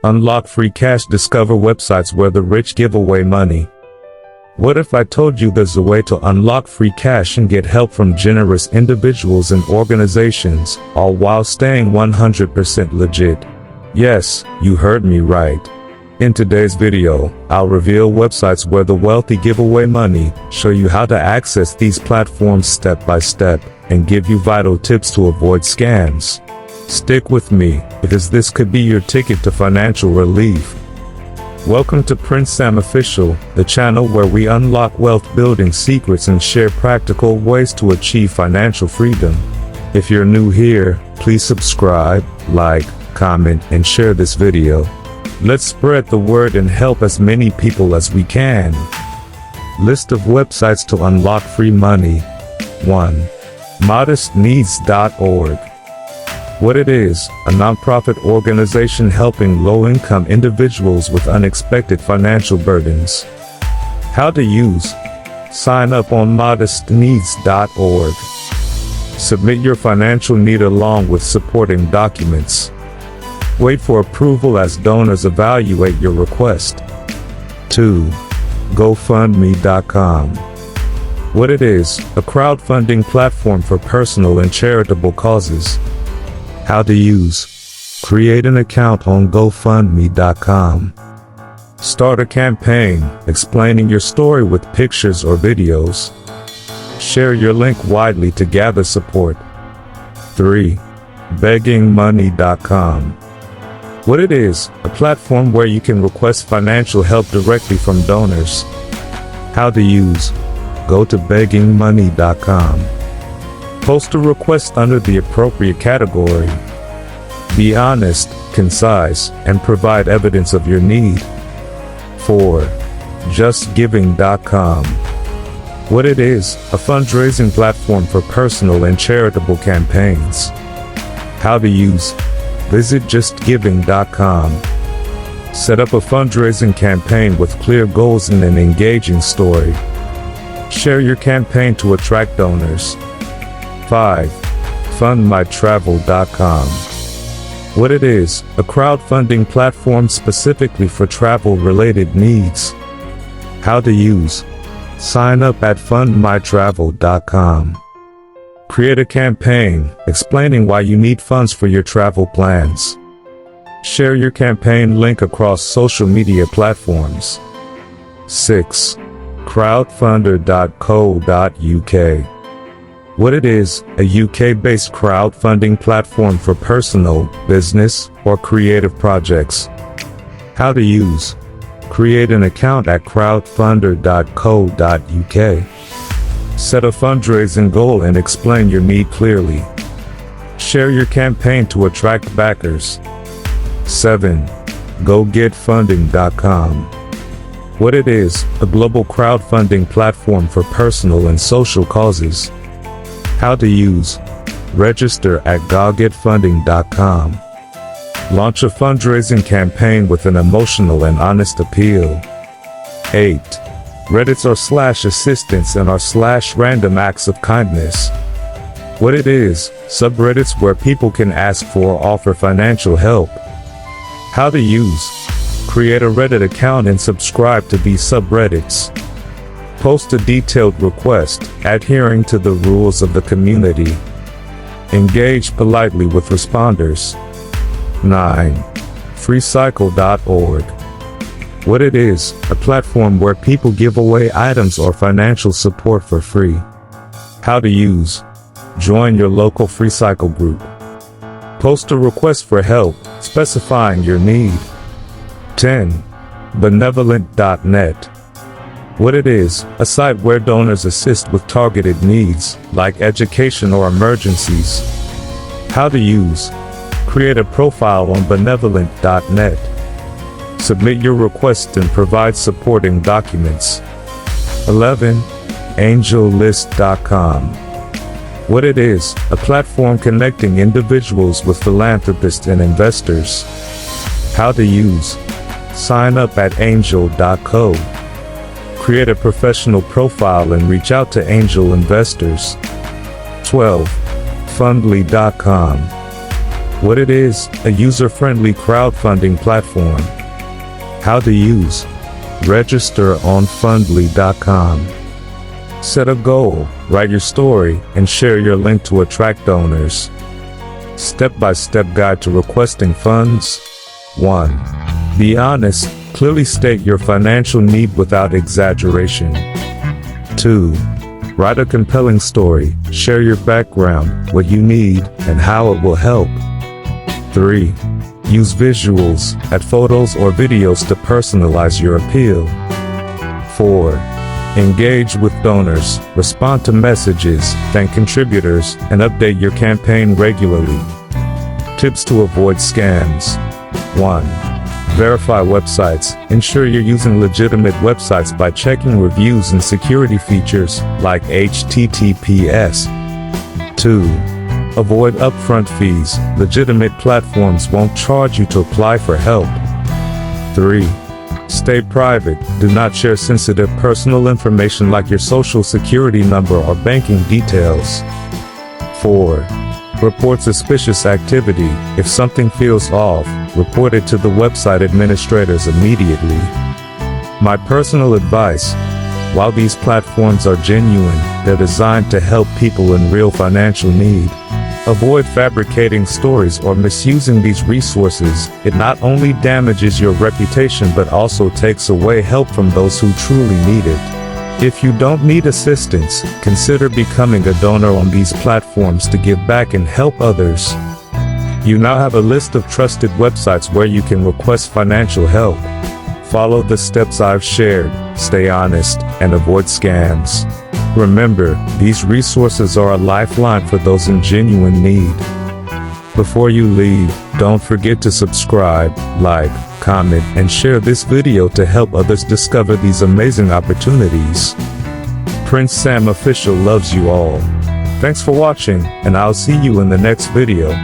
Unlock free cash. Discover websites where the rich give away money. What if I told you there's a way to unlock free cash and get help from generous individuals and organizations, all while staying 100% legit? Yes, you heard me right. In today's video, I'll reveal websites where the wealthy give away money, show you how to access these platforms step by step, and give you vital tips to avoid scams. Stick with me, because this could be your ticket to financial relief. Welcome to Prince Sam Official, the channel where we unlock wealth building secrets and share practical ways to achieve financial freedom. If you're new here, please subscribe, like, comment, and share this video. Let's spread the word and help as many people as we can. List of websites to unlock free money. 1. ModestNeeds.org. What it is: a nonprofit organization helping low-income individuals with unexpected financial burdens. How to use: sign up on ModestNeeds.org. Submit your financial need along with supporting documents. Wait for approval as donors evaluate your request. 2. GoFundMe.com. What it is: a crowdfunding platform for personal and charitable causes. How to use: create an account on GoFundMe.com. Start a campaign, explaining your story with pictures or videos. Share your link widely to gather support. 3. BeggingMoney.com. What it is: a platform where you can request financial help directly from donors. How to use: go to BeggingMoney.com. Post a request under the appropriate category. Be honest, concise, and provide evidence of your need. 4. JustGiving.com. What it is: a fundraising platform for personal and charitable campaigns. How to use: visit JustGiving.com. Set up a fundraising campaign with clear goals and an engaging story. Share your campaign to attract donors. 5. FundMyTravel.com. What it is: a crowdfunding platform specifically for travel-related needs. How to use: sign up at FundMyTravel.com. Create a campaign, explaining why you need funds for your travel plans. Share your campaign link across social media platforms. 6. Crowdfunder.co.uk. What it is: a UK-based crowdfunding platform for personal, business, or creative projects. How to use: create an account at crowdfunder.co.uk. Set a fundraising goal and explain your need clearly. Share your campaign to attract backers. 7. GoGetFunding.com. What it is: a global crowdfunding platform for personal and social causes. How to use: register at GoGetFunding.com. Launch a fundraising campaign with an emotional and honest appeal. 8. Reddits/assistance and/random acts of kindness. What it is: subreddits where people can ask for or offer financial help. How to use: create a Reddit account and subscribe to these subreddits. Post a detailed request, adhering to the rules of the community. Engage politely with responders. 9. Freecycle.org. What it is: a platform where people give away items or financial support for free. How to use: join your local Freecycle group. Post a request for help, specifying your need. 10. Benevolent.net. What it is: a site where donors assist with targeted needs, like education or emergencies. How to use: create a profile on benevolent.net. Submit your request and provide supporting documents. 11. AngelList.com. What it is: a platform connecting individuals with philanthropists and investors. How to use: sign up at angel.co. Create a professional profile and reach out to angel investors. 12. Fundly.com. What it is: a user-friendly crowdfunding platform. How to use. Register on fundly.com. Set a goal, write your story, and share your link to attract donors. Step-by-step guide to requesting funds. 1. Be honest, clearly state your financial need without exaggeration. 2. Write a compelling story, share your background, what you need, and how it will help. 3. Use visuals, add photos or videos to personalize your appeal. 4. Engage with donors, respond to messages, thank contributors, and update your campaign regularly. Tips to avoid scams. 1. Verify websites. Ensure you're using legitimate websites by checking reviews and security features, like HTTPS. 2. Avoid upfront fees. Legitimate platforms won't charge you to apply for help. 3. Stay private. Do not share sensitive personal information like your social security number or banking details. 4. Report suspicious activity. If something feels off, report it to the website administrators immediately. My personal advice: while these platforms are genuine, they're designed to help people in real financial need. Avoid fabricating stories or misusing these resources. It not only damages your reputation but also takes away help from those who truly need it. If you don't need assistance, consider becoming a donor on these platforms to give back and help others. You now have a list of trusted websites where you can request financial help. Follow the steps I've shared, stay honest, and avoid scams. Remember, these resources are a lifeline for those in genuine need. Before you leave, don't forget to subscribe, like, comment, and share this video to help others discover these amazing opportunities. Prince Sam Official loves you all. Thanks for watching, and I'll see you in the next video.